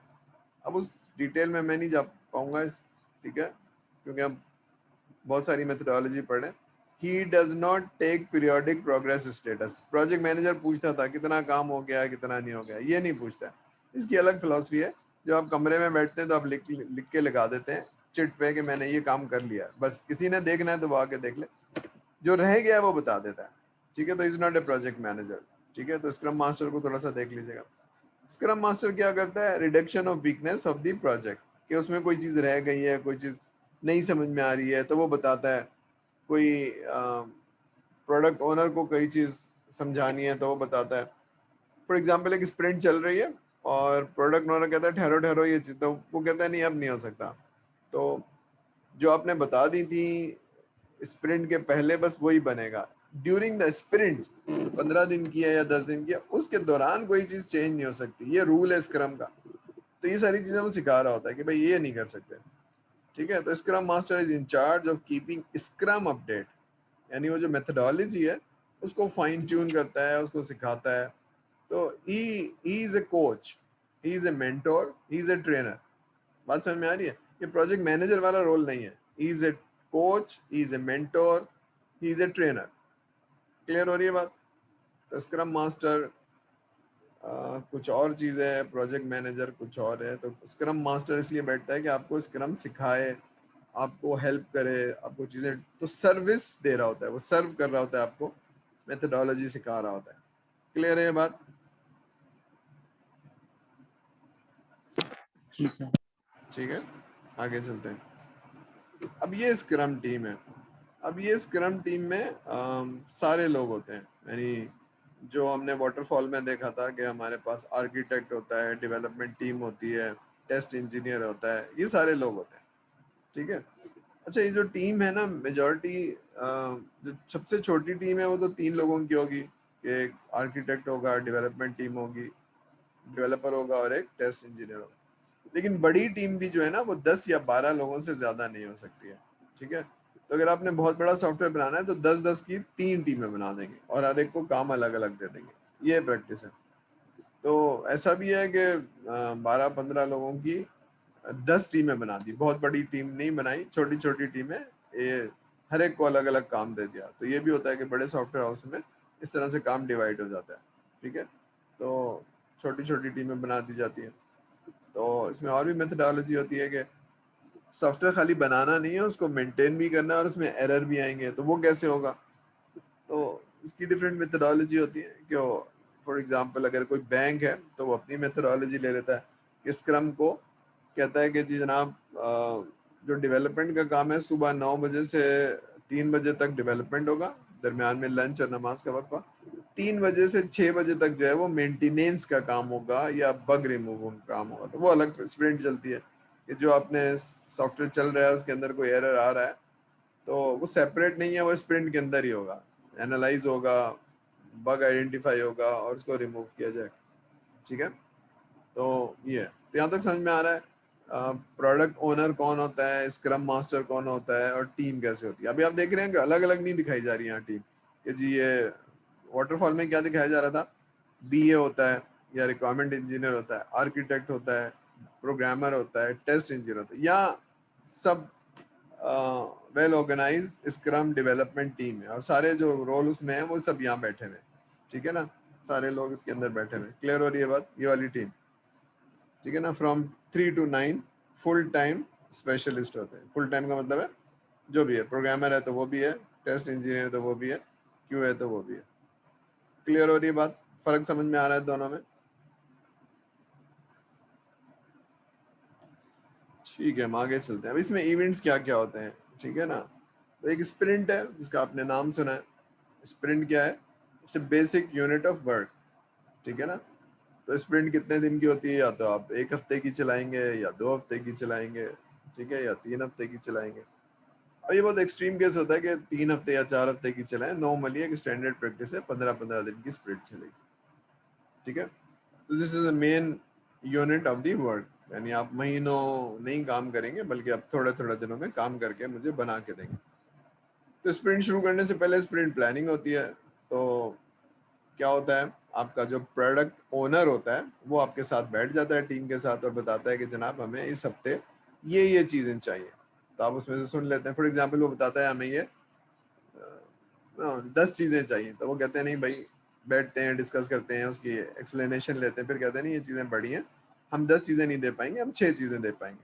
अब उस डिटेल में मैं नहीं जा पाऊंगा इस, ठीक है, क्योंकि हम बहुत सारी मेथोडोलॉजी पढ़े। He does not take periodic progress status. Project manager पूछता था कितना काम हो गया, कितना नहीं हो गया, ये नहीं पूछता है। इसकी अलग फिलॉसफी है। जो आप कमरे में बैठते हैं तो आप लिख के लगा देते हैं चिट पे कि मैंने ये काम कर लिया, बस किसी ने देखना है तो वो आके देख ले, जो रह गया है वो बता देता है। ठीक है, तो is not a project manager. ठीक है, तो स्क्रम मास्टर को थोड़ा सा देख लीजिएगा। स्क्रम मास्टर क्या करता है? Reduction of weakness of the project, कि उसमें कोई चीज़ रह गई है, कोई चीज़ नहीं समझ में आ रही है तो वो बताता है। कोई प्रोडक्ट ओनर को कोई चीज़ समझानी है तो वो बताता है। फॉर एग्जाम्पल एक स्प्रिंट चल रही है और प्रोडक्ट ओनर कहता है ठहरो ठहरो ये चीज़, तो वो कहता है नहीं अब नहीं हो सकता। तो जो आपने बता दी थी स्प्रिंट के पहले बस वही बनेगा। ड्यूरिंग द स्प्रिंट, 15 दिन की है या 10 दिन की है, उसके दौरान कोई चीज़ चेंज नहीं हो सकती, ये रूल है स्क्रम का। तो ये सारी चीज़ें वो सिखा रहा होता है कि भाई ये नहीं कर सकते। ठीक है। तो scrum master is in charge of keeping scrum update, यानी वो जो मेथोडोलॉजी है उसको फाइन ट्यून करता है, उसको सिखाता है। तो he is a coach, he is a mentor, he is a trainer. बात समझ में आ रही है? ये प्रोजेक्ट मैनेजर वाला रोल नहीं है। He is a coach, he is a mentor, he is a trainer. Clear हो रही है बात? तो स्क्रम मास्टर कुछ और चीज़ है, प्रोजेक्ट मैनेजर कुछ और है। तो स्क्रम मास्टर इसलिए बैठता है कि आपको स्क्रम सिखाए, आपको हेल्प करे, आपको चीज़ें, तो सर्विस दे रहा होता है, वो सर्व कर रहा होता है आपको, मेथोडोलॉजी सिखा रहा होता है। क्लियर है ये बात? ठीक है, आगे चलते हैं। अब ये स्क्रम टीम है। अब ये स्क्रम टीम में सारे लोग होते हैं, यानी जो हमने वाटरफॉल में देखा था कि हमारे पास आर्किटेक्ट होता है, डेवलपमेंट टीम होती है, टेस्ट इंजीनियर होता है, ये सारे लोग होते हैं। ठीक है। अच्छा, ये जो टीम है ना, मेजॉरिटी जो सबसे छोटी टीम है वो तो 3 लोगों की होगी, कि एक आर्किटेक्ट होगा, डेवलपमेंट टीम होगी, डेवलपर होगा और एक टेस्ट इंजीनियर होगा। लेकिन बड़ी टीम भी जो है ना वो 10 या 12 लोगों से ज्यादा नहीं हो सकती है। ठीक है। तो अगर आपने बहुत बड़ा सॉफ्टवेयर बनाना है तो 10-10 की 3 टीमें बना देंगे और हर एक को काम अलग अलग दे देंगे। ये प्रैक्टिस है। तो ऐसा भी है कि 12-15 लोगों की 10 टीमें बना दी, बहुत बड़ी टीम नहीं बनाई, छोटी छोटी टीमें, ये हर एक को अलग अलग काम दे दिया। तो ये भी होता है कि बड़े सॉफ्टवेयर हाउस में इस तरह से काम डिवाइड हो जाता है। ठीक है। तो छोटी छोटी टीमें बना दी जाती है। तो इसमें और भी मेथोडोलॉजी होती है कि सॉफ्टवेयर खाली बनाना नहीं है, उसको मेंटेन भी करना है, और उसमें एरर भी आएंगे, तो वो कैसे होगा? तो इसकी डिफरेंट मेथोडोलॉजी होती है कि फॉर एग्जांपल अगर कोई बैंक है तो वो अपनी मेथोडोलॉजी ले लेता है कि स्क्रम को कहता है कि जी जनाब, जो डेवलपमेंट का काम है सुबह 9 बजे से 3 बजे तक डेवलपमेंट होगा, दरमियान में लंच और नमाज का वक्त, 3 बजे से 6 बजे तक जो है वो मेंटेनेंस का काम होगा या बग रिमूव का काम होगा। तो वो अलग स्प्रिंट चलती है कि जो आपने सॉफ्टवेयर चल रहा है उसके अंदर कोई एरर आ रहा है तो वो सेपरेट नहीं है, वो स्प्रिंट के अंदर ही होगा, एनालाइज होगा, बग आइडेंटिफाई होगा और उसको रिमूव किया जाएगा। ठीक है। तो ये है। तो यहाँ तक समझ में आ रहा है प्रोडक्ट ओनर कौन होता है, स्क्रम मास्टर कौन होता है, और टीम कैसे होती है। अभी आप देख रहे हैं कि अलग अलग नहीं दिखाई जा रही है यहाँ टीम, कि जी ये वाटरफॉल में क्या दिखाया जा रहा था, बीए होता है या रिक्वायरमेंट इंजीनियर होता है, आर्किटेक्ट होता है, प्रोग्रामर होता है, टेस्ट इंजीनियर होता है, या सब well organize scrum development team है और सारे जो रोल उसमें है वो सब यहाँ बैठे हुए। ठीक है ना, सारे लोग इसके अंदर बैठे हुए। क्लियर हो रही है बात? ये वाली टीम। ठीक है ना। From 3 to 9 full time specialist होते हैं। फुल टाइम का मतलब है जो भी है, प्रोग्रामर है तो वो भी है, टेस्ट इंजीनियर तो वो भी है, क्यू है तो वो भी है। क्लियर हो रही है बात? फर्क समझ में आ रहा है दोनों में? ठीक है, हम आगे चलते हैं। अब इसमें इवेंट्स क्या क्या होते हैं, ठीक है ना। तो एक स्प्रिंट है जिसका आपने नाम सुना है। स्प्रिंट क्या है? It's a basic unit of work. ठीक है ना। तो स्प्रिंट कितने दिन की होती है? या तो आप 1 हफ्ते की चलाएंगे, या 2 हफ्ते की चलाएंगे, ठीक है, या 3 हफ्ते की चलाएंगे। अब ये बहुत एक्सट्रीम केस होता है कि 3 हफ्ते या 4 हफ्ते की चलाएं। नॉर्मली एक स्टैंडर्ड प्रैक्टिस है 15-15 दिन की स्प्रिंट चलेगी। ठीक है। तो this is the main unit of the work, यानी आप महीनों नहीं काम करेंगे बल्कि आप थोड़े थोड़े दिनों में काम करके मुझे बना के देंगे। तो स्प्रिंट शुरू करने से पहले स्प्रिंट प्लानिंग होती है। तो क्या होता है, आपका जो प्रोडक्ट ओनर होता है वो आपके साथ बैठ जाता है टीम के साथ और बताता है कि जनाब हमें इस हफ्ते ये चीज़ें चाहिए। तो आप उसमें से सुन लेते हैं। फॉर एग्जाम्पल वो बताता है हमें ये 10 चीज़ें चाहिए, तो वो कहते हैं नहीं भाई, बैठते हैं, डिस्कस करते हैं, उसकी एक्सप्लेनेशन लेते हैं, फिर कहते हैं नहीं ये चीज़ें बड़ी हैं, हम 10 चीज़ें नहीं दे पाएंगे, हम 6 चीज़ें दे पाएंगे।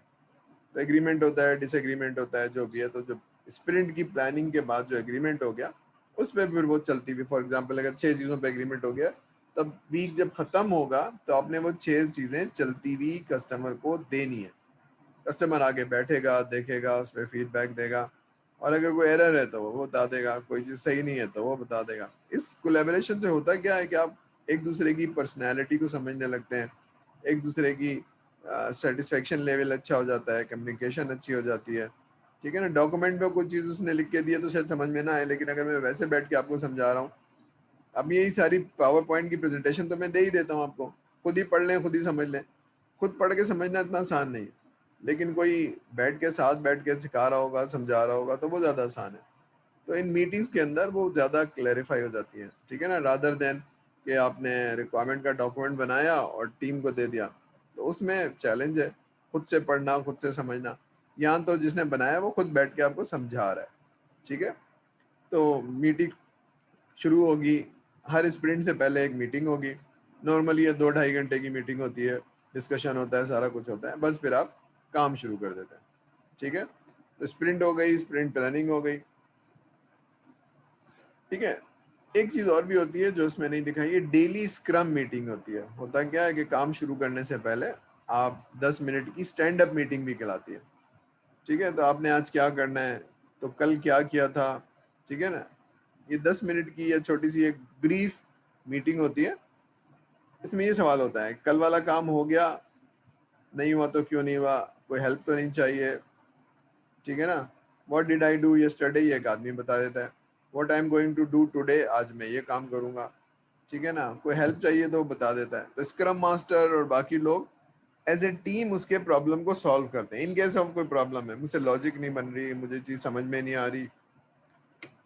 तो एग्रीमेंट होता है, डिसएग्रीमेंट होता है, जो भी है। तो जब स्प्रिंट की प्लानिंग के बाद जो एग्रीमेंट हो गया उस पर फिर वो चलती हुई, फॉर एग्जाम्पल अगर 6 चीज़ों पे एग्रीमेंट हो गया, तब वीक जब खत्म होगा तो आपने वो 6 चीज़ें चलती हुई कस्टमर को देनी है। कस्टमर आगे बैठेगा, देखेगा, उस पर फीडबैक देगा, और अगर कोई एरर है तो वो बता देगा, कोई चीज़ सही नहीं है तो वो बता देगा। इस कोलैबोरेशन से होता क्या है कि आप एक दूसरे की पर्सनैलिटी को समझने लगते हैं, एक दूसरे की सेटिस्फेक्शन लेवल अच्छा हो जाता है, कम्युनिकेशन अच्छी हो जाती है। ठीक है ना। डॉक्यूमेंट में कुछ चीज़ उसने लिख के दी है तो शायद समझ में ना आए, लेकिन अगर मैं वैसे बैठ के आपको समझा रहा हूँ, अब यही सारी पावर पॉइंट की प्रेजेंटेशन तो मैं दे ही देता हूँ आपको, खुद ही पढ़ लें, खुद ही समझ लें। खुद पढ़ के समझना इतना आसान नहीं है। लेकिन कोई बैठ के साथ बैठ के सिखा रहा होगा, समझा रहा होगा, तो वो ज़्यादा आसान है। तो इन मीटिंग्स के अंदर वो ज़्यादा क्लैरिफाई हो जाती है, ठीक है ना, रादर देन कि आपने रिक्वायरमेंट का डॉक्यूमेंट बनाया और टीम को दे दिया, तो उसमें चैलेंज है खुद से पढ़ना, खुद से समझना। यहाँ तो जिसने बनाया वो खुद बैठ के आपको समझा रहा है, ठीक है। तो मीटिंग शुरू होगी, हर स्प्रिंट से पहले एक मीटिंग होगी। नॉर्मली ये 2-2.5 घंटे की मीटिंग होती है, डिस्कशन होता है, सारा कुछ होता है, बस फिर आप काम शुरू कर देते हैं, ठीक है। तो स्प्रिंट हो गई, स्प्रिंट प्लानिंग हो गई, ठीक है। एक चीज और भी होती है जो उसमें नहीं दिखाई, ये डेली स्क्रम मीटिंग होती है। होता क्या है कि काम शुरू करने से पहले आप 10 मिनट की स्टैंड अप मीटिंग भी कहलाती है, ठीक है। तो आपने आज क्या करना है, तो कल क्या किया था, ठीक है ना। ये 10 मिनट की या छोटी सी एक ब्रीफ मीटिंग होती है। इसमें ये सवाल होता है, कल वाला काम हो गया, नहीं हुआ तो क्यों नहीं हुआ, कोई हेल्प तो नहीं चाहिए, ठीक है ना। What did I do yesterday, ये एक आदमी बता देता है। What I am going to do today, आज मैं ये काम करूंगा, ठीक है ना। कोई हेल्प चाहिए तो बता देता है। तो स्क्रम मास्टर और बाकी लोग एज ए टीम उसके प्रॉब्लम को सॉल्व करते हैं। इन केस ऑफ कोई प्रॉब्लम है, मुझसे लॉजिक नहीं बन रही, मुझे चीज समझ में नहीं आ रही,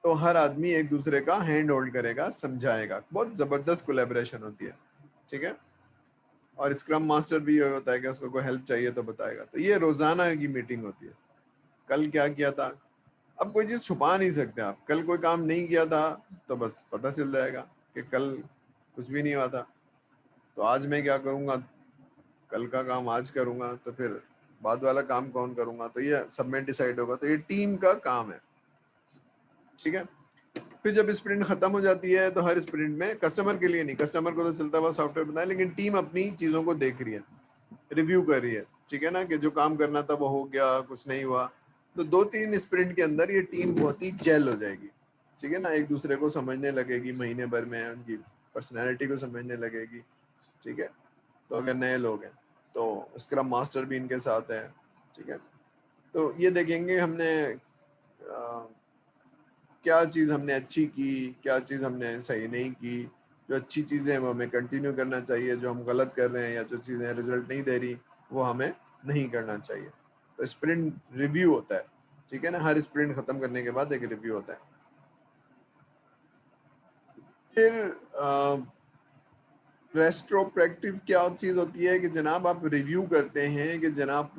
तो हर आदमी एक दूसरे का हैंड होल्ड करेगा, समझाएगा। बहुत जबरदस्त कोलैबोरेशन होती है, ठीक है। और स्क्रम मास्टर भी ये होता है कि उसको कोई हेल्प चाहिए तो बताएगा। तो ये रोजाना की मीटिंग होती है, कल क्या किया था। अब कोई चीज छुपा नहीं सकते आप, कल कोई काम नहीं किया था तो बस पता चल जाएगा कि कल कुछ भी नहीं हुआ था। तो आज मैं क्या करूंगा, कल का काम आज करूंगा, तो फिर बाद वाला काम कौन करूंगा, तो ये सब में डिसाइड होगा। तो ये टीम का काम है, ठीक है। फिर जब स्प्रिंट खत्म हो जाती है तो हर स्प्रिंट में कस्टमर के लिए नहीं, कस्टमर को तो चलता हुआ सॉफ्टवेयर बनाए, लेकिन टीम अपनी चीजों को देख रही है, रिव्यू कर रही है, ठीक है ना, कि जो काम करना था वो हो गया, कुछ नहीं हुआ। तो 2-3 स्प्रिंट के अंदर ये टीम बहुत ही जेल हो जाएगी, ठीक है ना, एक दूसरे को समझने लगेगी, महीने भर में उनकी पर्सनैलिटी को समझने लगेगी, ठीक है। तो अगर नए लोग हैं तो स्क्रम मास्टर भी इनके साथ है, ठीक है। तो ये देखेंगे हमने क्या चीज़ हमने अच्छी की, क्या चीज़ हमने सही नहीं की। जो अच्छी चीज़ें हैं वो हमें कंटिन्यू करना चाहिए, जो हम गलत कर रहे हैं या जो चीज़ें रिजल्ट नहीं दे रही वो हमें नहीं करना चाहिए। तो स्प्रिंट रिव्यू होता है, ठीक है ना, हर स्प्रिंट खत्म करने के बाद एक रिव्यू होता है। फिर रेस्ट्रोस्पेक्टिव क्या चीज़ होती है कि जनाब आप रिव्यू करते हैं कि जनाब